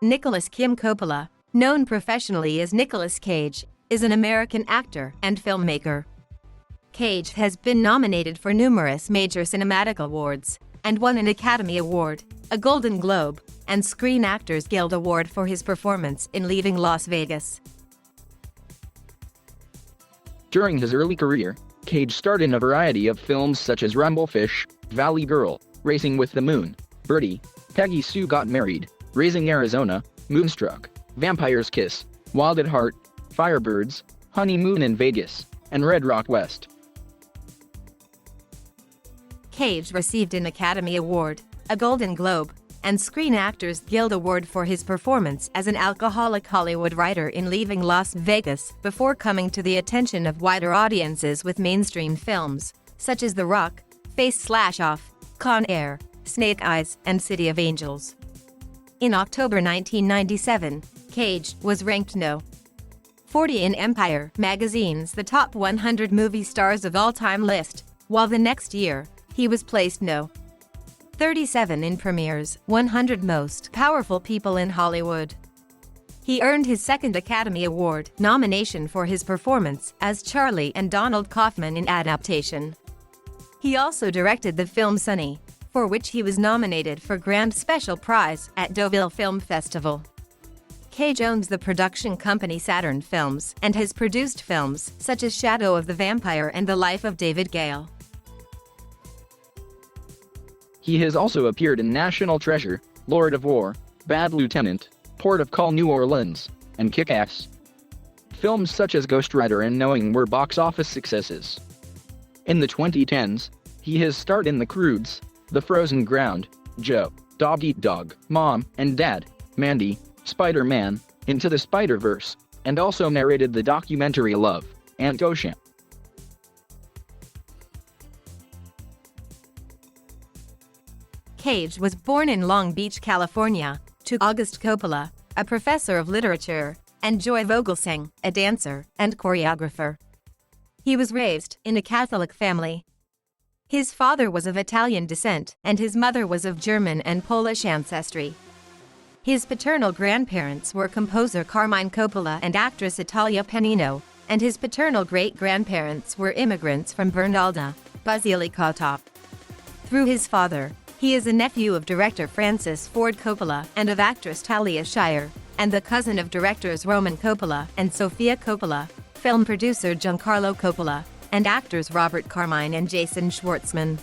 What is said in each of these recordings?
Nicolas Coppola, known professionally as Nicolas Cage, is an American actor and filmmaker. Cage has been nominated for numerous major cinematic awards and won an Academy Award, a Golden Globe, and Screen Actors Guild Award for his performance in Leaving Las Vegas. During his early career, Cage starred in a variety of films such as Rumblefish, Valley Girl, Racing with the Moon, Birdie, Peggy Sue Got Married, Raising Arizona, Moonstruck, Vampire's Kiss, Wild at Heart, Firebirds, Honeymoon in Vegas, and Red Rock West. Cage received an Academy Award, a Golden Globe, and Screen Actors Guild Award for his performance as an alcoholic Hollywood writer in Leaving Las Vegas before coming to the attention of wider audiences with mainstream films, such as The Rock, Face/Off, Con Air, Snake Eyes, and City of Angels. In October 1997, Cage was ranked No. 40 in Empire magazine's The Top 100 Movie Stars of All Time list, while the next year, he was placed No. 37 in Premier's 100 Most Powerful People in Hollywood. He earned his second Academy Award nomination for his performance as Charlie and Donald Kaufman in Adaptation. He also directed the film Sunny, for which he was nominated for Grand Special Prize at Deauville Film Festival. Cage owns the production company Saturn Films and has produced films such as Shadow of the Vampire and The Life of David Gale. He has also appeared in National Treasure, Lord of War, Bad Lieutenant, Port of Call New Orleans, and Kick-Ass. Films such as Ghost Rider and Knowing were box office successes. In the 2010s, he has starred in The Croods, The Frozen Ground, Joe, Dog Eat Dog, Mom and Dad, Mandy, Spider-Man, Into the Spider-Verse, and also narrated the documentary Love, Aunt Ocean. Cage was born in Long Beach, California, to August Coppola, a professor of literature, and Joy Vogelsang, a dancer and choreographer. He was raised in a Catholic family. His father was of Italian descent and his mother was of German and Polish ancestry. His paternal grandparents were composer Carmine Coppola and actress Italia Penino, and his paternal great-grandparents were immigrants from Bernalda, Basilicata. Through his father, he is a nephew of director Francis Ford Coppola and of actress Talia Shire, and the cousin of directors Roman Coppola and Sofia Coppola, film producer Giancarlo Coppola, and actors Robert Carmine and Jason Schwartzman.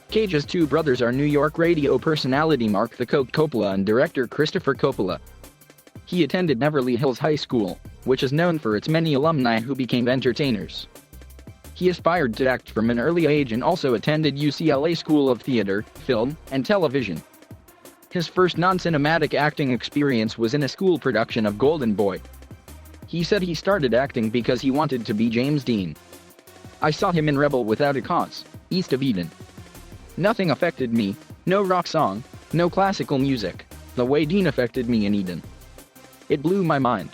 Cage's two brothers are New York radio personality Mark the Coke Coppola and director Christopher Coppola. He attended Beverly Hills High School, which is known for its many alumni who became entertainers. He aspired to act from an early age and also attended UCLA School of Theater, Film, and Television. His first non-cinematic acting experience was in a school production of Golden Boy. He said he started acting because he wanted to be James Dean. I saw him in Rebel Without a Cause, East of Eden. Nothing affected me, no rock song, no classical music, the way Dean affected me in Eden. It blew my mind.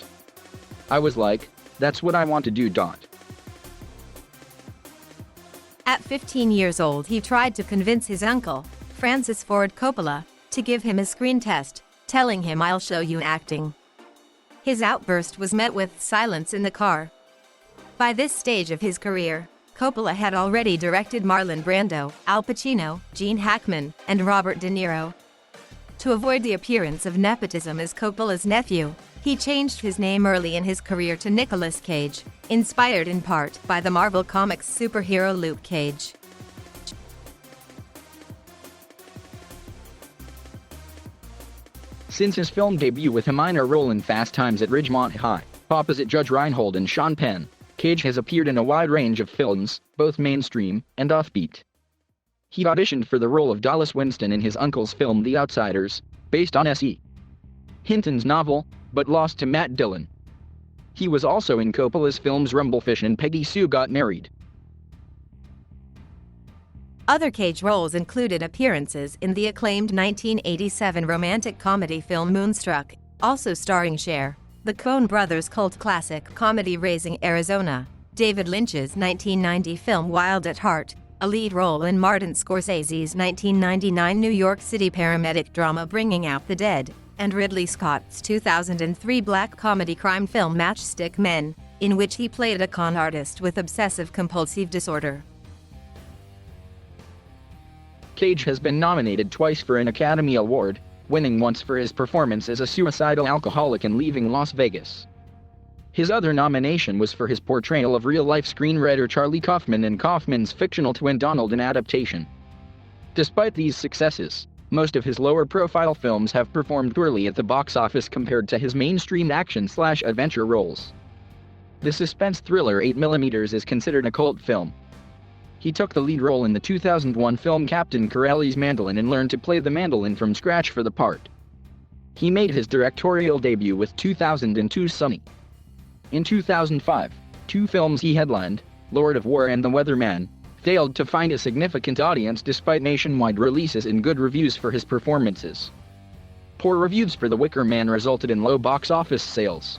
I was like, that's what I want to do. At 15 years old, he tried to convince his uncle, Francis Ford Coppola, to give him a screen test, telling him, "I'll show you acting." His outburst was met with silence in the car. By this stage of his career, Coppola had already directed Marlon Brando, Al Pacino, Gene Hackman, and Robert De Niro. To avoid the appearance of nepotism as Coppola's nephew, he changed his name early in his career to Nicolas Cage, inspired in part by the Marvel Comics superhero Luke Cage. Since his film debut with a minor role in Fast Times at Ridgemont High, opposite Judge Reinhold and Sean Penn, Cage has appeared in a wide range of films, both mainstream and offbeat. He auditioned for the role of Dallas Winston in his uncle's film The Outsiders, based on S.E. Hinton's novel, but lost to Matt Dillon. He was also in Coppola's films Rumblefish and Peggy Sue Got Married. Other Cage roles included appearances in the acclaimed 1987 romantic comedy film Moonstruck, also starring Cher, the Coen brothers' cult classic comedy Raising Arizona, David Lynch's 1990 film Wild at Heart, a lead role in Martin Scorsese's 1999 New York City paramedic drama Bringing Out the Dead, and Ridley Scott's 2003 black comedy crime film Matchstick Men, in which he played a con artist with obsessive-compulsive disorder. Cage has been nominated twice for an Academy Award, winning once for his performance as a suicidal alcoholic in Leaving Las Vegas. His other nomination was for his portrayal of real-life screenwriter Charlie Kaufman in Kaufman's fictional twin Donald adaptation. Despite these successes, most of his lower-profile films have performed poorly at the box office compared to his mainstream action/adventure roles. The suspense thriller 8mm is considered a cult film. He took the lead role in the 2001 film Captain Corelli's Mandolin and learned to play the mandolin from scratch for the part. He made his directorial debut with 2002's Sunny. In 2005, two films he headlined, Lord of War and The Weatherman, failed to find a significant audience despite nationwide releases and good reviews for his performances. Poor reviews for The Wicker Man resulted in low box office sales.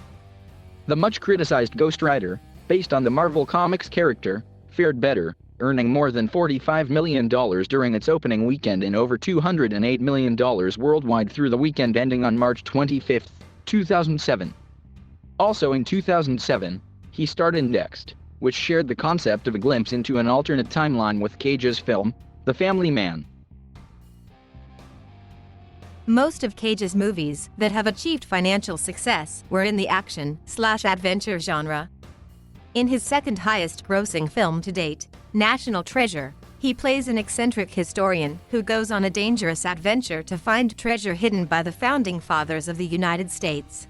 The much-criticized Ghost Rider, based on the Marvel Comics character, fared better, earning more than $45 million during its opening weekend and over $208 million worldwide through the weekend ending on March 25, 2007. Also in 2007, he starred in Next, which shared the concept of a glimpse into an alternate timeline with Cage's film, The Family Man. Most of Cage's movies that have achieved financial success were in the action/adventure genre. In his second highest-grossing film to date, National Treasure, he plays an eccentric historian who goes on a dangerous adventure to find treasure hidden by the founding fathers of the United States.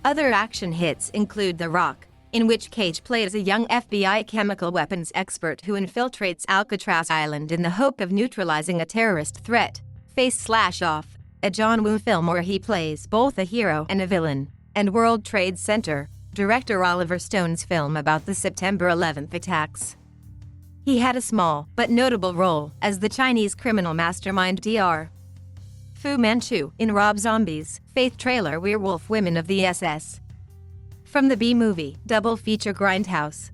Other action hits include The Rock, in which Cage plays a young FBI chemical weapons expert who infiltrates Alcatraz Island in the hope of neutralizing a terrorist threat, Face/Off, a John Woo film where he plays both a hero and a villain, and World Trade Center, director Oliver Stone's film about the September 11th attacks. He had a small but notable role as the Chinese criminal mastermind Dr. Fu Manchu in Rob Zombie's Faith trailer Werewolf Women of the SS. From the B-movie double feature Grindhouse.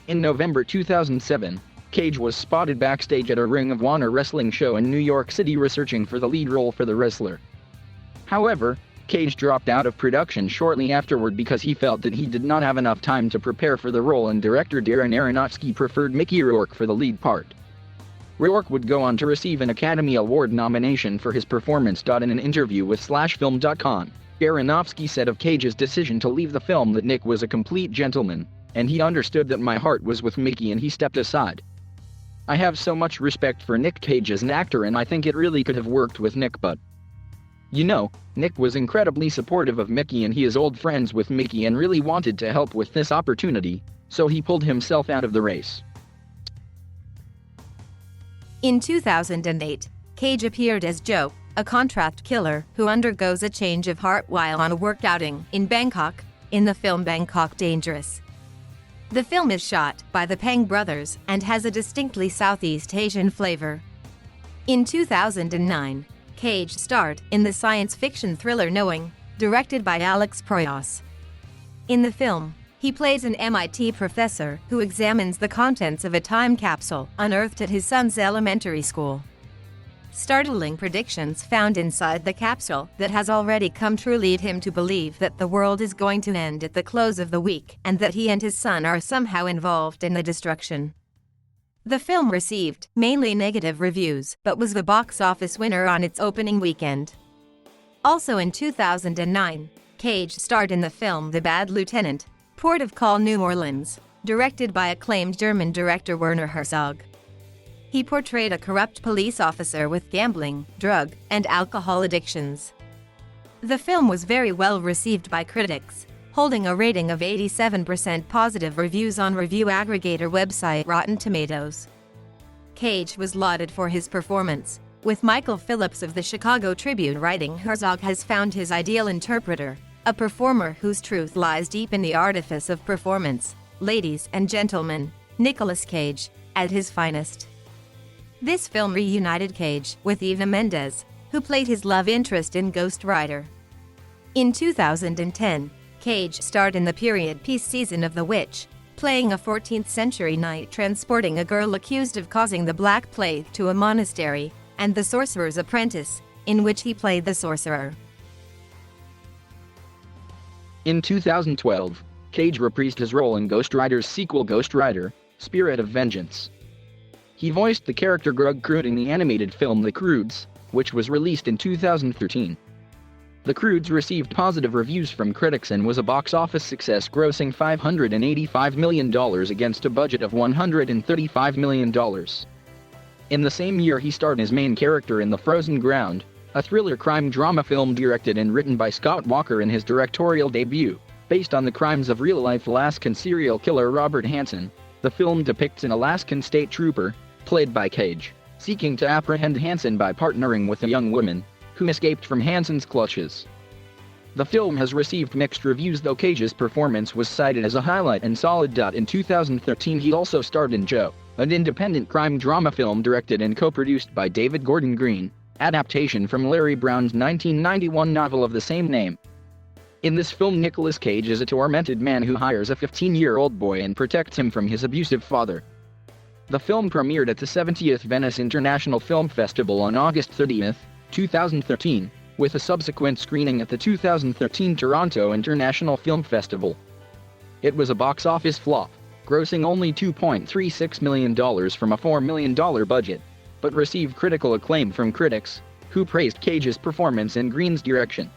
In November 2007, Cage was spotted backstage at a Ring of Honor wrestling show in New York City researching for the lead role for the wrestler. However, Cage dropped out of production shortly afterward because he felt that he did not have enough time to prepare for the role and director Darren Aronofsky preferred Mickey Rourke for the lead part. Rourke would go on to receive an Academy Award nomination for his performance. In an interview with /film.com, Aronofsky said of Cage's decision to leave the film that Nick was a complete gentleman, and he understood that my heart was with Mickey and he stepped aside. I have so much respect for Nick Cage as an actor and I think it really could have worked with Nick, but you know, Nick was incredibly supportive of Mickey and he is old friends with Mickey and really wanted to help with this opportunity, so he pulled himself out of the race. In 2008, Cage appeared as Joe, a contract killer who undergoes a change of heart while on a work outing in Bangkok, in the film Bangkok Dangerous. The film is shot by the Pang brothers and has a distinctly Southeast Asian flavor. In 2009, Cage starred in the science fiction thriller Knowing, directed by Alex Proyas. In the film, he plays an MIT professor who examines the contents of a time capsule unearthed at his son's elementary school. Startling predictions found inside the capsule that has already come true lead him to believe that the world is going to end at the close of the week and that he and his son are somehow involved in the destruction. The film received mainly negative reviews but was the box office winner on its opening weekend. Also in 2009, Cage starred in the film The Bad Lieutenant, Port of Call New Orleans, directed by acclaimed German director Werner Herzog. He portrayed a corrupt police officer with gambling, drug, and alcohol addictions. The film was very well received by critics, holding a rating of 87% positive reviews on review aggregator website Rotten Tomatoes. Cage was lauded for his performance, with Michael Phillips of the Chicago Tribune writing Herzog has found his ideal interpreter, a performer whose truth lies deep in the artifice of performance, ladies and gentlemen, Nicolas Cage, at his finest. This film reunited Cage with Eva Mendes, who played his love interest in Ghost Rider. In 2010, Cage starred in the period piece Season of the Witch, playing a 14th-century knight transporting a girl accused of causing the Black Plague to a monastery, and The Sorcerer's Apprentice, in which he played the sorcerer. In 2012, Cage reprised his role in Ghost Rider's sequel Ghost Rider: Spirit of Vengeance. He voiced the character Grug Crude in the animated film The Croods, which was released in 2013. The Croods received positive reviews from critics and was a box office success, grossing $585 million against a budget of $135 million. In the same year, he starred as main character in The Frozen Ground, a thriller crime drama film directed and written by Scott Walker in his directorial debut. Based on the crimes of real-life Alaskan serial killer Robert Hansen, the film depicts an Alaskan state trooper, played by Cage, seeking to apprehend Hansen by partnering with a young woman who escaped from Hansen's clutches. The film has received mixed reviews, though Cage's performance was cited as a highlight and solid. In 2013, he also starred in Joe, an independent crime drama film directed and co-produced by David Gordon Green, adaptation from Larry Brown's 1991 novel of the same name. In this film, Nicolas Cage is a tormented man who hires a 15-year-old boy and protects him from his abusive father. The film premiered at the 70th Venice International Film Festival on August 30, 2013, with a subsequent screening at the 2013 Toronto International Film Festival. It was a box office flop, grossing only $2.36 million from a $4 million budget, but received critical acclaim from critics, who praised Cage's performance and Green's direction.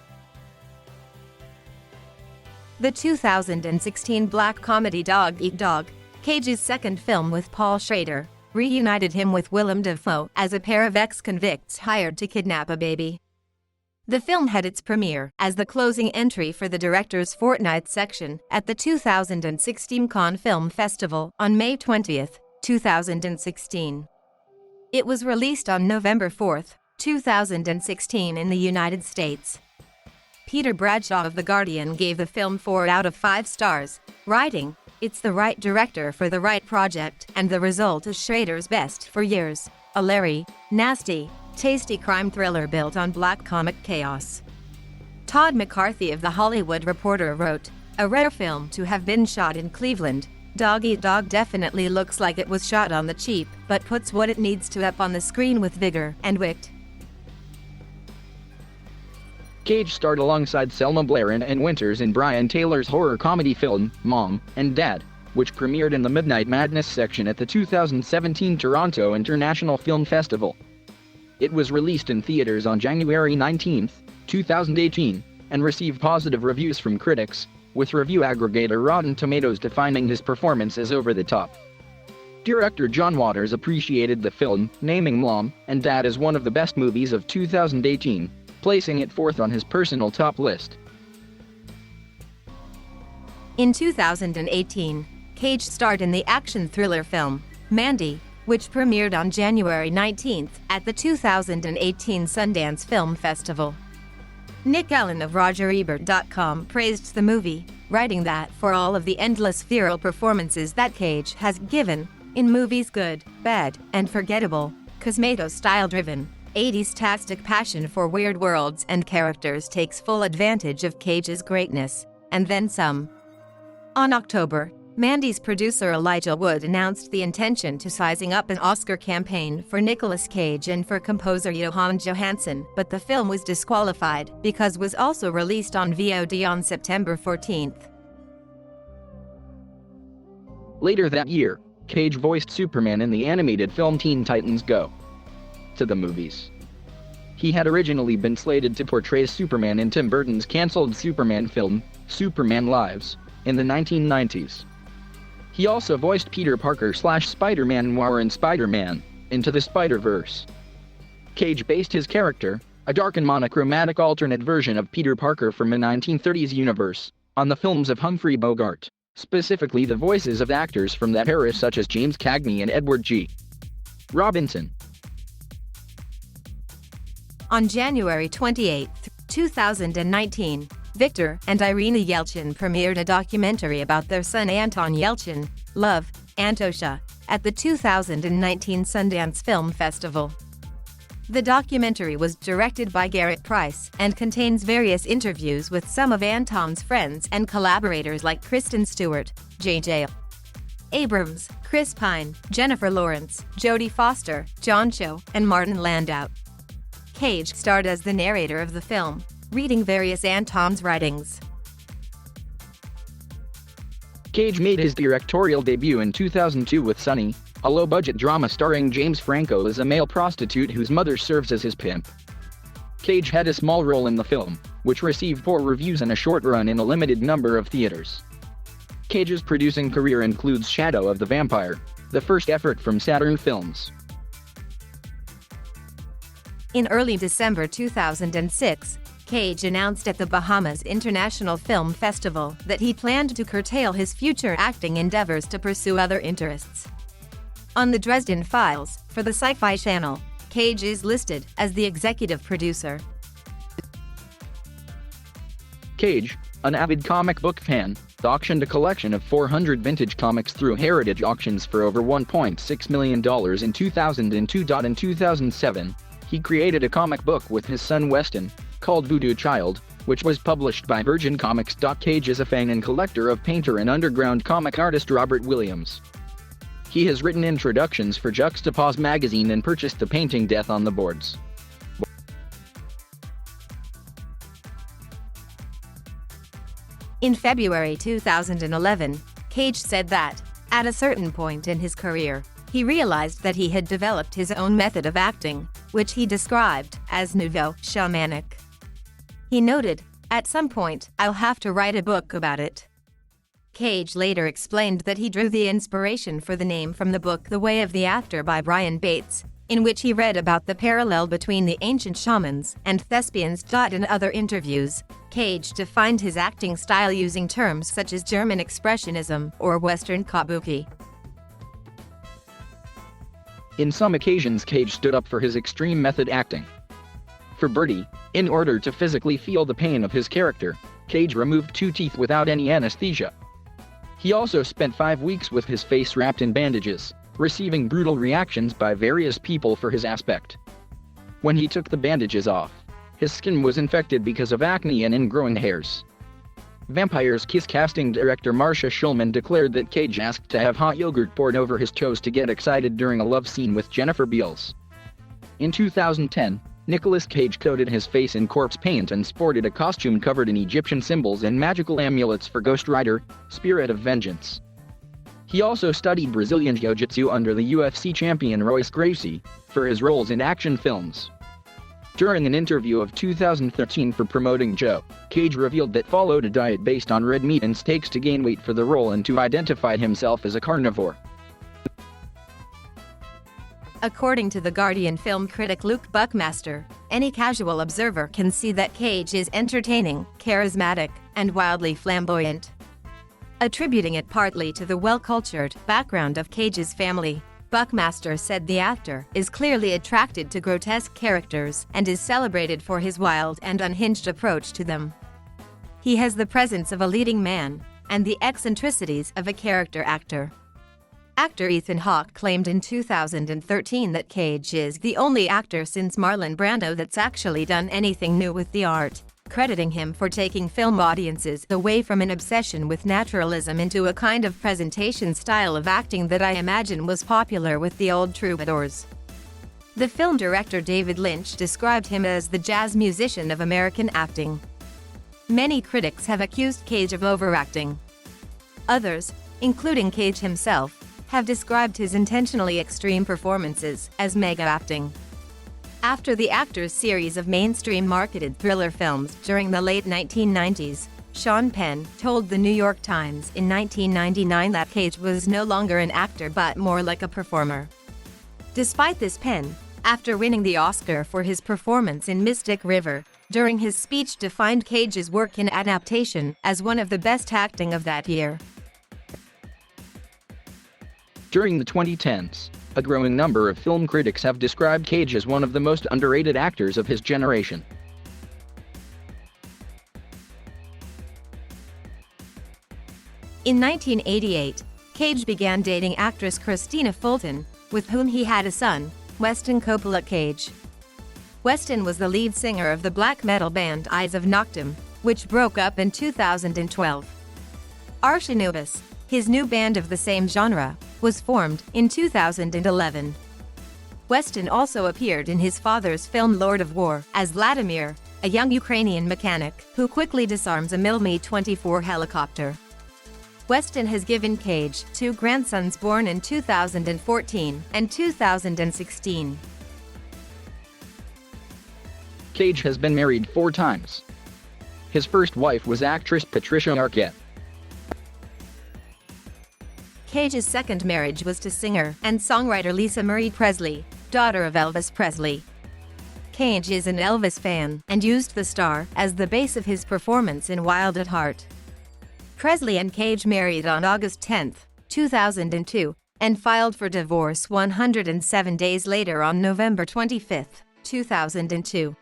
The 2016 black comedy Dog Eat Dog, Cage's second film with Paul Schrader, reunited him with Willem Dafoe as a pair of ex-convicts hired to kidnap a baby. The film had its premiere as the closing entry for the director's Fortnite section at the 2016 Cannes Film Festival on May 20, 2016. It was released on November 4, 2016 in the United States. Peter Bradshaw of The Guardian gave the film 4 out of 5 stars, writing, "It's the right director for the right project, and the result is Schrader's best for years. A Larry, nasty, tasty crime thriller built on black comic chaos." Todd McCarthy of The Hollywood Reporter wrote, "A rare film to have been shot in Cleveland, Dog Eat Dog definitely looks like it was shot on the cheap, but puts what it needs to up on the screen with vigor and wit." Cage starred alongside Selma Blair and Winters in Brian Taylor's horror comedy film, Mom and Dad, which premiered in the Midnight Madness section at the 2017 Toronto International Film Festival. It was released in theaters on January 19, 2018, and received positive reviews from critics, with review aggregator Rotten Tomatoes defining his performance as over the top. Director John Waters appreciated the film, naming Mom and Dad as one of the best movies of 2018, placing it fourth on his personal top list. In 2018, Cage starred in the action thriller film, Mandy, which premiered on January 19 at the 2018 Sundance Film Festival. Nick Allen of RogerEbert.com praised the movie, writing that for all of the endless virile performances that Cage has given, in movies good, bad, and forgettable, Cosmato style-driven, 80s-tastic passion for weird worlds and characters takes full advantage of Cage's greatness, and then some. On October, Mandy's producer Elijah Wood announced the intention to sizing up an Oscar campaign for Nicolas Cage and for composer Johan Johansson, but the film was disqualified because it was also released on VOD on September 14. Later that year, Cage voiced Superman in the animated film Teen Titans Go to the movies. He had originally been slated to portray Superman in Tim Burton's cancelled Superman film, Superman Lives, in the 1990s. He also voiced Peter Parker/Spider-Man Noir in Spider-Man: Into the Spider-Verse. Cage based his character, a dark and monochromatic alternate version of Peter Parker from the 1930s universe, on the films of Humphrey Bogart, specifically the voices of actors from that era such as James Cagney and Edward G. Robinson. On January 28, 2019, Victor and Irina Yelchin premiered a documentary about their son Anton Yelchin, Love, Antosha, at the 2019 Sundance Film Festival. The documentary was directed by Garrett Price and contains various interviews with some of Anton's friends and collaborators like Kristen Stewart, J.J. Abrams, Chris Pine, Jennifer Lawrence, Jodie Foster, John Cho, and Martin Landau. Cage starred as the narrator of the film, reading various Anton's writings. Cage made his directorial debut in 2002 with Sunny, a low-budget drama starring James Franco as a male prostitute whose mother serves as his pimp. Cage had a small role in the film, which received poor reviews and a short run in a limited number of theaters. Cage's producing career includes Shadow of the Vampire, the first effort from Saturn Films. In early December 2006, Cage announced at the Bahamas International Film Festival that he planned to curtail his future acting endeavors to pursue other interests. On the Dresden Files, for the Sci-Fi Channel, Cage is listed as the executive producer. Cage, an avid comic book fan, auctioned a collection of 400 vintage comics through Heritage Auctions for over $1.6 million in 2002. In 2007, he created a comic book with his son Weston, called Voodoo Child, which was published by Virgin Comics. Cage is a fan and collector of painter and underground comic artist Robert Williams. He has written introductions for Juxtapose magazine and purchased the painting Death on the Boards. In February 2011, Cage said that, at a certain point in his career, he realized that he had developed his own method of acting, which he described as nouveau shamanic. He noted, "At some point, I'll have to write a book about it." Cage later explained that he drew the inspiration for the name from the book The Way of the Actor by Brian Bates, in which he read about the parallel between the ancient shamans and thespians. In other interviews, Cage defined his acting style using terms such as German expressionism or Western kabuki. In some occasions, Cage stood up for his extreme method acting. For Birdie, in order to physically feel the pain of his character, Cage removed 2 teeth without any anesthesia. He also spent 5 weeks with his face wrapped in bandages, receiving brutal reactions by various people for his aspect. When he took the bandages off, his skin was infected because of acne and ingrowing hairs. Vampire's Kiss casting director Marcia Schulman declared that Cage asked to have hot yogurt poured over his toes to get excited during a love scene with Jennifer Beals. In 2010, Nicolas Cage coated his face in corpse paint and sported a costume covered in Egyptian symbols and magical amulets for Ghost Rider, Spirit of Vengeance. He also studied Brazilian Jiu-Jitsu under the UFC champion Royce Gracie, for his roles in action films. During an interview of 2013 for promoting Joe, Cage revealed that followed a diet based on red meat and steaks to gain weight for the role and to identify himself as a carnivore. According to The Guardian film critic Luke Buckmaster, any casual observer can see that Cage is entertaining, charismatic, and wildly flamboyant. Attributing it partly to the well-cultured background of Cage's family, Buckmaster said the actor is clearly attracted to grotesque characters and is celebrated for his wild and unhinged approach to them. He has the presence of a leading man and the eccentricities of a character actor. Actor Ethan Hawke claimed in 2013 that Cage is the only actor since Marlon Brando that's actually done anything new with the art, crediting him for taking film audiences away from an obsession with naturalism into a kind of presentation style of acting that I imagine was popular with the old troubadours. The film director David Lynch described him as the jazz musician of American acting. Many critics have accused Cage of overacting. Others, including Cage himself, have described his intentionally extreme performances as mega-acting. After the actor's series of mainstream marketed thriller films during the late 1990s, Sean Penn told the New York Times in 1999 that Cage was no longer an actor but more like a performer. Despite this, Penn, after winning the Oscar for his performance in Mystic River, during his speech defined Cage's work in adaptation as one of the best acting of that year. During the 2010s, a growing number of film critics have described Cage as one of the most underrated actors of his generation. In 1988, Cage began dating actress Christina Fulton, with whom he had a son, Weston Coppola Cage. Weston was the lead singer of the black metal band Eyes of Noctum, which broke up in 2012. Arch Anubis, His new band of the same genre was formed in 2011. Weston also appeared in his father's film Lord of War as Vladimir, a young Ukrainian mechanic who quickly disarms a Mi-24 helicopter. Weston has given Cage 2 grandsons born in 2014 and 2016. Cage has been married 4 times. His first wife was actress Patricia Arquette. Cage's second marriage was to singer and songwriter Lisa Marie Presley, daughter of Elvis Presley. Cage is an Elvis fan and used the star as the base of his performance in Wild at Heart. Presley and Cage married on August 10, 2002, and filed for divorce 107 days later on November 25, 2002.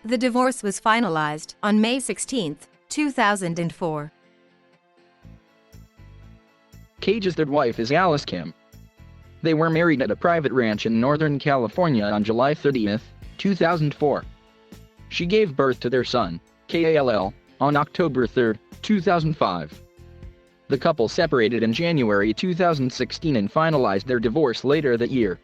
The divorce was finalized on May 16, 2004. Cage's third wife is Alice Kim. They were married at a private ranch in Northern California on July 30, 2004. She gave birth to their son, Kall, on October 3, 2005. The couple separated in January 2016 and finalized their divorce later that year.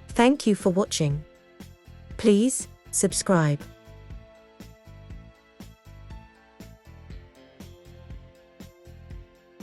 Thank you for watching. Please subscribe.